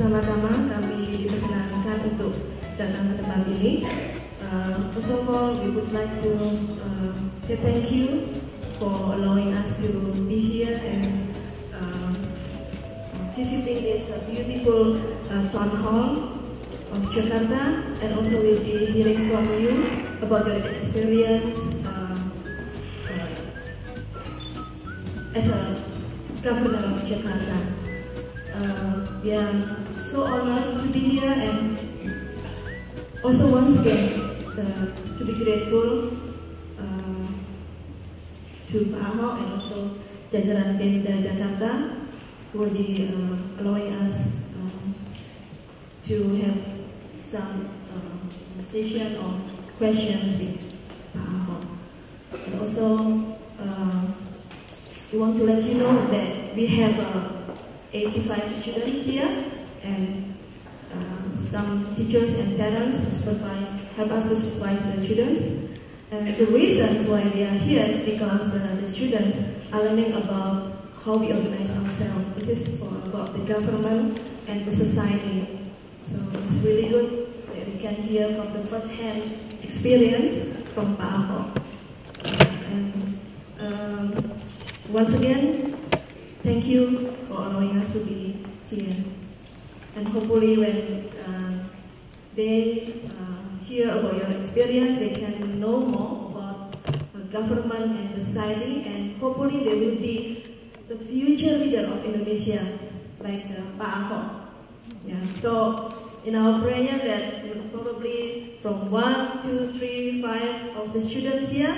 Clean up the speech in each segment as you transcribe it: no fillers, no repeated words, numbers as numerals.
Pertama-tama kami diperkenankan untuk datang ke tempat ini. First of all, we would like to say thank you for allowing us to be here and visiting this beautiful town hall of Jakarta, and also we'll be hearing from you about your experience as a governor of Jakarta. We are so honored to be here, and also once again to be grateful to Pak Ahok and also jajaran Pemda Jakarta who will be allowing us to have some session or questions with Pak Ahok. And also we want to let you know that we have 85 students here, and some teachers and parents who help us to supervise the students. And the reasons why they are here is because the students are learning about how we organize ourselves. This is about the government and the society. So it's really good that we can hear from the first-hand experience from Pak Ahok. And once again, thank you for allowing us to be here. And hopefully when they hear about your experience, they can know more about government and society, and hopefully they will be the future leader of Indonesia, like Pak Ahok. Yeah. So in our prayer that probably from 1, 2, 3, 5 of the students here,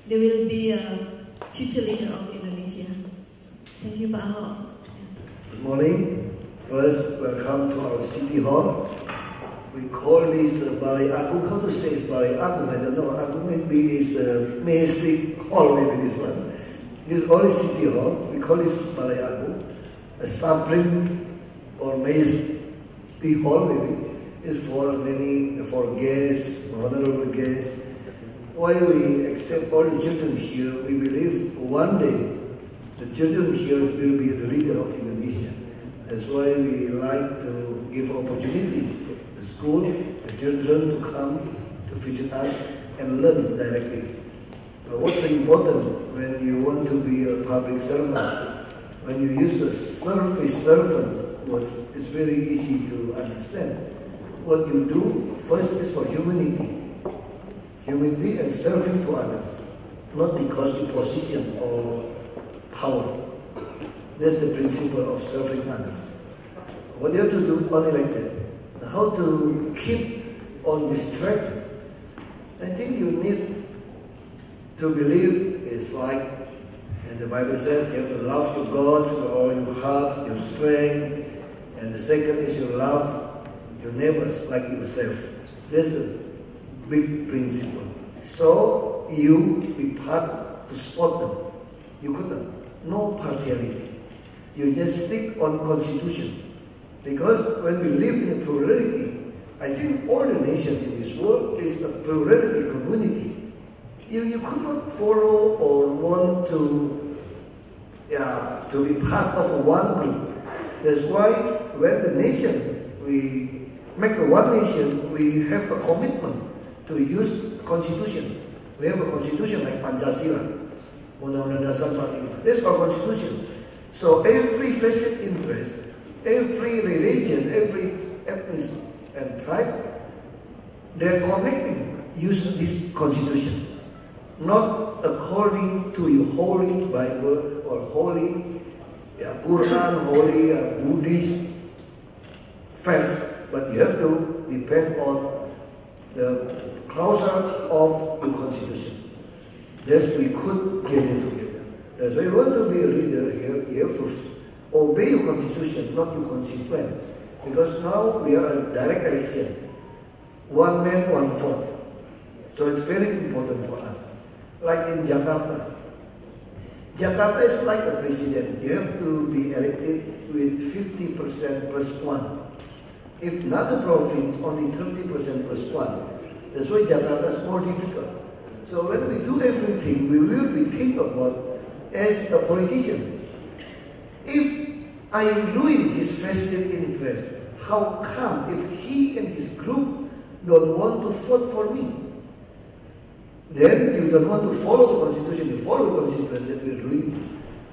they will be a future leader of Indonesia. Thank you, Pak Ahok. Good morning. First, welcome to our city hall. We call this Balai Agung. How to say it's Balai Agung? I don't know. Agung maybe is Majestic Hall, maybe this one. This is only city hall. We call this Balai Agung. A supreme or Majestic Hall maybe is for guests, honorable guests. Why we accept all the children here? We believe one day the children here will be the leader of Indonesia. That's why we like to give opportunity to the school, the children to come to visit us and learn directly. What's important when you want to be a public servant? When you use the service servant, it's very easy to understand. What you do first is for humanity. Humanity and serving to others, not because of position or power. That's the principle of serving others. What you have to do only like that. How to keep on this track? I think you need to believe it's like, and the Bible said, you have to love your God with all your heart, your strength, and the second is you love your neighbors like yourself. That's a big principle. So you be part to support them. You couldn't. No partiality. You just stick on constitution. Because when we live in a plurality, I think all the nations in this world is a plurality community. You could not follow or want to be part of one group. That's why when the nation, we make a one nation, we have a commitment to use constitution. We have a constitution like Pancasila. Undang-Undang Dasar 45. That's our constitution. So every vested interest, every religion, every ethnic and tribe, they're connecting using this constitution. Not according to your holy Bible or holy Quran, holy Buddhist faith, but you have to depend on the clause of your constitution. Thus we could get it together. That's why you want to be a leader here, you have to obey your constitution, not your consequence. Because now we are a direct election. One man, one vote. So it's very important for us. Like in Jakarta. Jakarta is like a president. You have to be elected with 50% plus 1. If another province, only 30% plus 1. That's why Jakarta is more difficult. So when we do everything, we will be think about as a politician. If I ruin his vested interest. How come if he and his group don't want to vote for me? Then you don't want to follow the constitution, you follow the constitution, that will ruin you.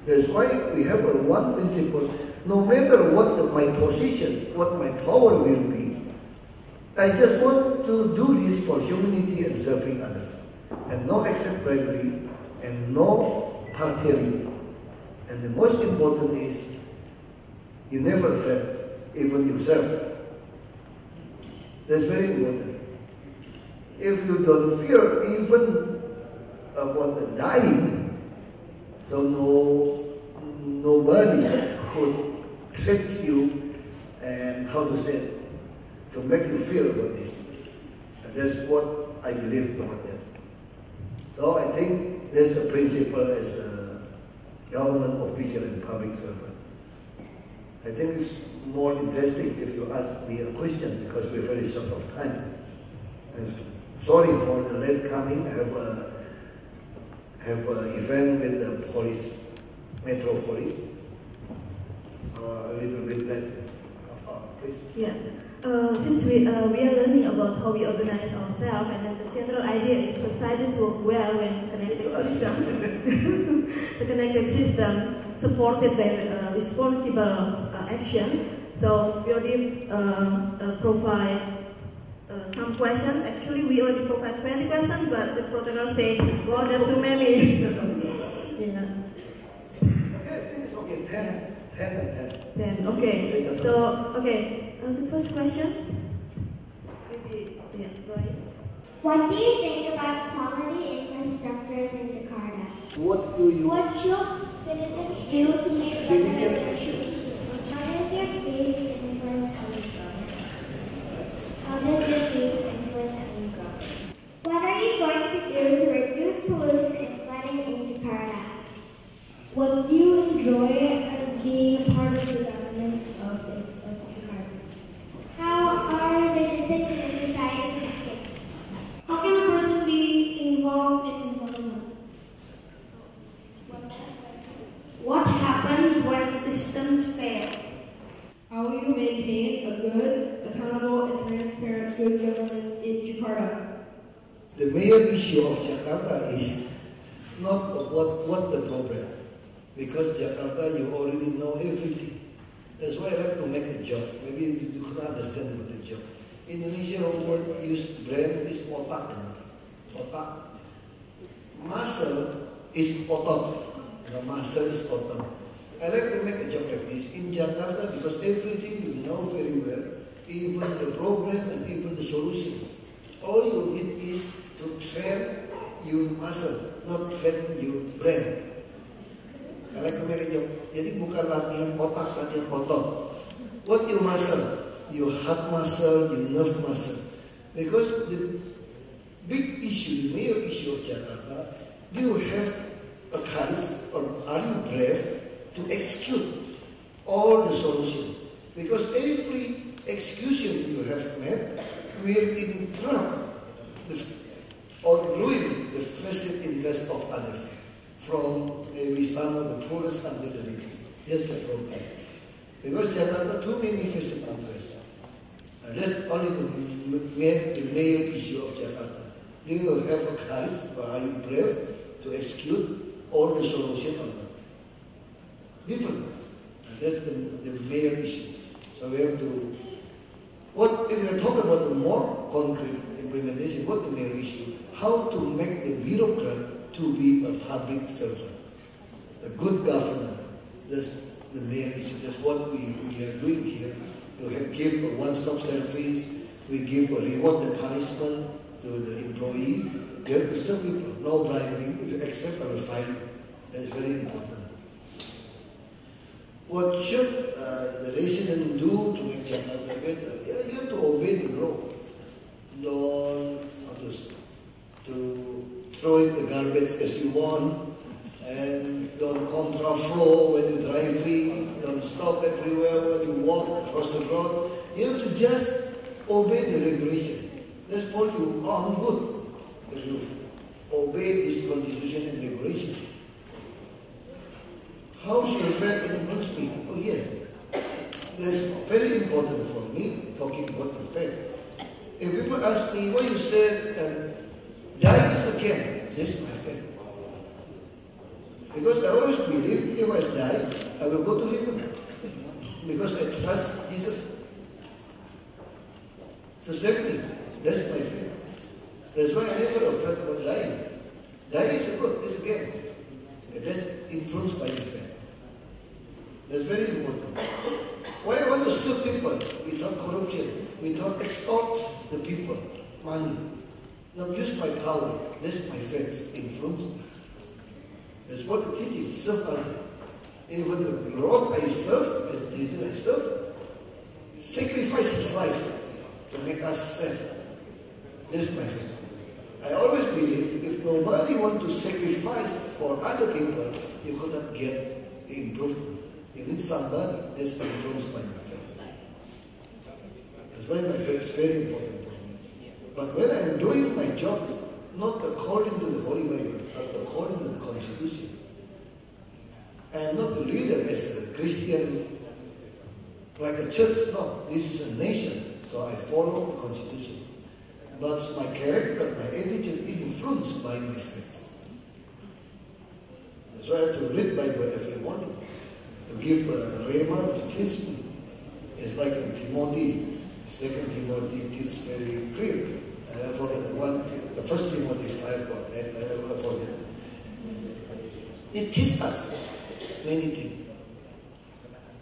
That's why we have one principle. No matter what my position, what my power will be, I just want to do this for humanity and serving others. And no accept bribery and no partiality. And the most important is you never fret, even yourself. That's very important. If you don't fear even about the dying, so nobody could treat you and how to say it, to make you feel about this. And that's what I believe about that. So I think that's the principle as a government official and public servant. I think it's more interesting if you ask me a question because we're very short of time. And sorry for the late coming. I have an event with the police, Metro Police. A little bit late. Please. Yeah. Since we are learning about how we organize ourselves, and then the central idea is societies work well when the connected system supported by responsible action. So we already provide some questions. Actually, we already provide 20 questions, but the protocol said, "Well, that's too many." That's okay. Yeah. Okay, I think it's okay. 10 and 10. 10. Okay. So okay. The first questions? Maybe, yeah, go ahead. What do you think about quality infrastructures in Jakarta? What should citizens do to make better elections? How does your faith influence how you grow? What are you going to do to reduce pollution and flooding in Jakarta? What do you enjoy as being a part of the government of Jakarta? How are the systems in the society connected? How can a person be involved in government? What happens when systems fail? How will you maintain a good, accountable, and transparent good governance in Jakarta? The main issue of Jakarta is not what the problem, because Jakarta you already know everything. That's why I like to make a joke. Maybe you can understand about the joke. Indonesia word use brand is otak. Otak. Muscle is otot. Muscle is otot. I like to make a joke like this. In Jakarta, because everything you know very well, even the problem and even the solution. All you need is to train your muscle, not train your brain. I like to make a joke. Jadi bukan latihan otak, latihan otot. What your muscle? Your heart muscle, your nerve muscle. Because the big issue, the major issue of Jakarta, do you have a courage or are you brave to execute all the solution? Because every execution you have made will interrupt or ruin the vested interest of others. From maybe some of the poorest under the richest. That's the problem. Because Jakarta too many vested interests. That's only the main issue of Jakarta. Do you have a courage or are you brave to execute all the solution or not? Different. And that's the main issue. So we have to, if we talk about the more concrete implementation, what the main issue? How to make the bureaucrat to be a public servant, a good governor. That's the main issue. That's what we are doing here. To give a one-stop service, we give a reward and punishment to the employee. You have to serve people, no bribing. If you accept, I will fine you. That's very important. What should the resident do to make Jakarta better? Yeah, you have to obey the law. Don't to throw in the garbage as you want, and don't contraflow when you're driving, don't stop everywhere when you walk across the road. You have to just obey the regulation. That's for you. Oh, I'm good. If you obey this constitution and regulation. How's your friend influence me? Oh yeah, That's very important for me, talking about the faith. If people ask me, why you said, dying is again, this is my faith. Because I always believe, if I die, I will go to heaven. Because I trust Jesus to save me. That's my faith. That's why I never afraid about dying. Dying is good, it's again. That's influenced by the faith. That's very important. Why I want to serve people without corruption, without extort the people, money. Not use my power. That's my faith influence. That's what the teaching, serve others. Even the Lord I serve, as Jesus I serve, sacrifice his life to make us safe. That's my faith. I always believe if nobody wants to sacrifice for other people, you could not get the improvement. You need somebody that's influenced by my faith. That's why my faith is very important for me. But when I'm doing my job, not according to the Holy Bible, but according to the Constitution. I am not the leader as a Christian, like a church, no. This is a nation, so I follow the Constitution. But my character, my attitude influenced by my faith. That's why I have to read Bible every morning. To give a rhema to teach me. It's like in Timothy, 2 Timothy teaches very clear. I forget the first Timothy 5, I forget. It teaches us many things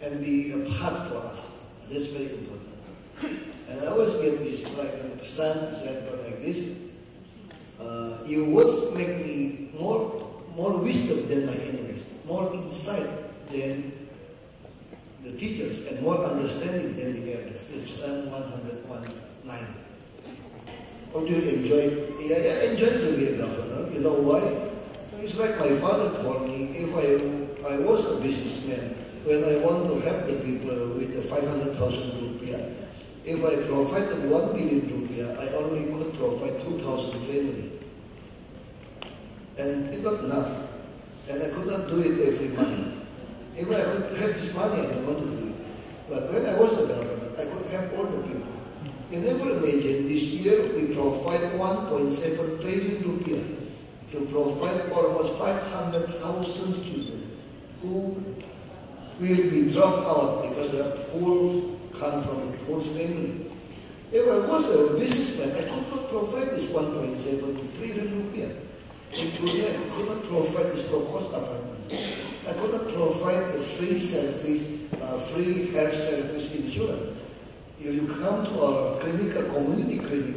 and be a part for us. That's very important. And I always get this, like in the Psalm example like this. Your words make me more wisdom than my enemies, more insight than the teachers, and more understanding than the elders. It's Psalm 101:9. How do you enjoy it? Yeah, I enjoy to be a governor. You know why? It's like my father told me, if I was a businessman, when I want to help the people with the 500,000 rupiah, if I provided 1 billion rupiah, I only could provide 2,000 family. And it's not enough. And I could not do it every month. If I could have this money, I don't want to do it. But when I was a governor, I could help all the people. You never imagine, this year we provide 1.7 trillion rupiah to provide almost 500,000 students who will be dropped out because they are poor, come from a poor family. If I was a businessman, I could not provide this 1.7 trillion rupiah. Including I could not provide this low-cost apartment. I could not provide the free service, free health service insurance. If you come to our clinical community clinic,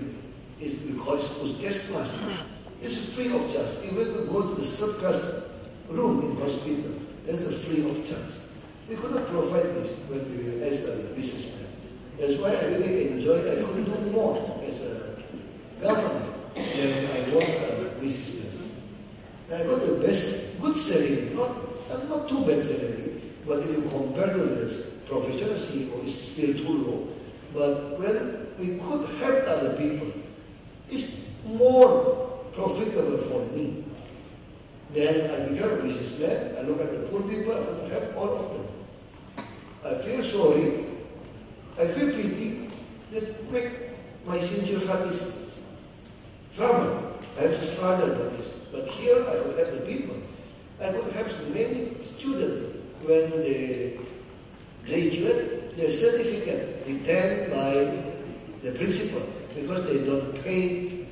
we call it Puskesmas. It's free of charge. Even to go to the surplus room in hospital, it's a free of charge. We could not provide this when we were as a businessman. That's why I really enjoy. I could do more as a governor than I was a businessman. I got the best, good salary, not too bad salary, but if you compare to this professional CEO, it's still too low. But when we could help other people, it's more profitable for me. Then I become a businessman, I look at the poor people, I want to help all of them. I feel sorry, I feel pity, that make my sincere heart is trouble. I have to struggle for this. But here I could help the people. I could help many students when they graduate, their certificate returned by the principal because they don't pay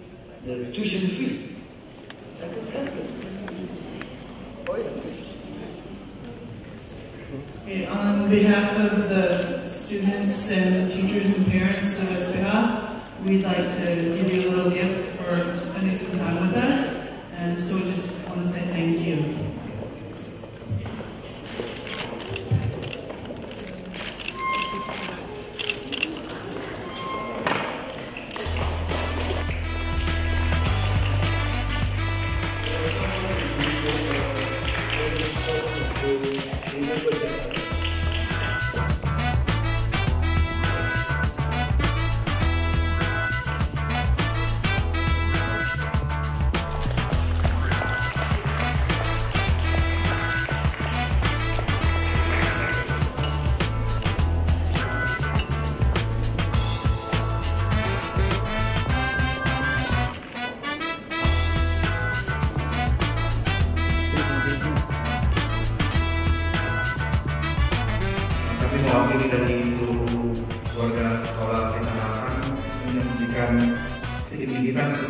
the tuition fee. I could help them. Oh yeah. Okay, on behalf of the students and teachers and parents of SPH, we'd like to give you a little gift for spending some time with us. And so we just want to say thank you.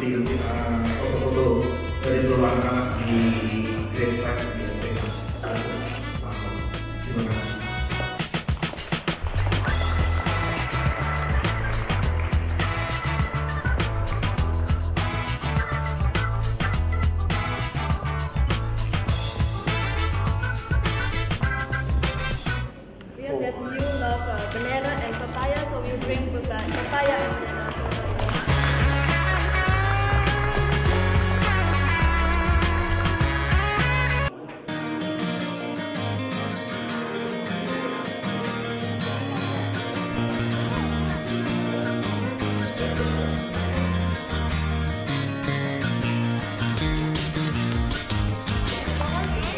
seperti foto-foto dari seluruh anak-anak di grade 5 di SPH. Terima kasih. That you love banana and papaya, so you bring papaya and banana.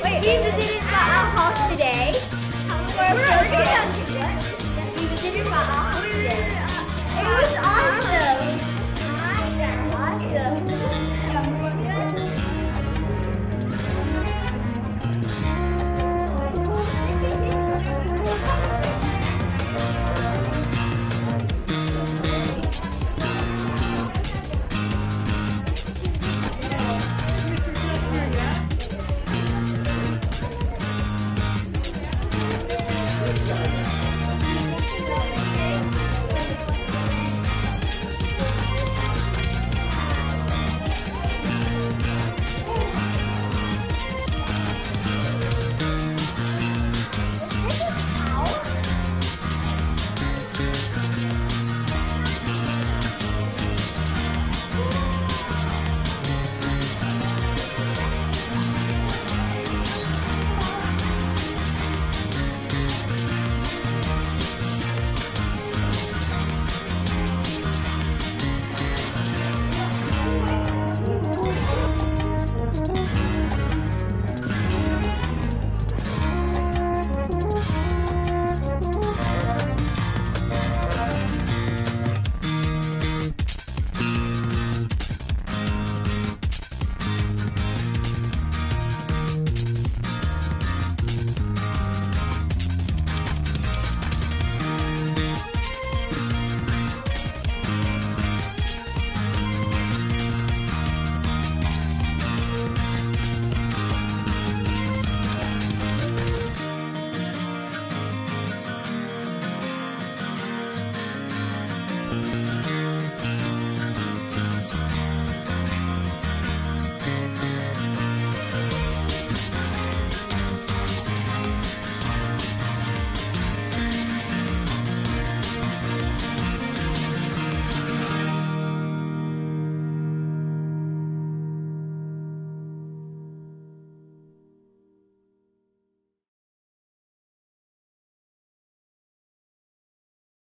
Wait,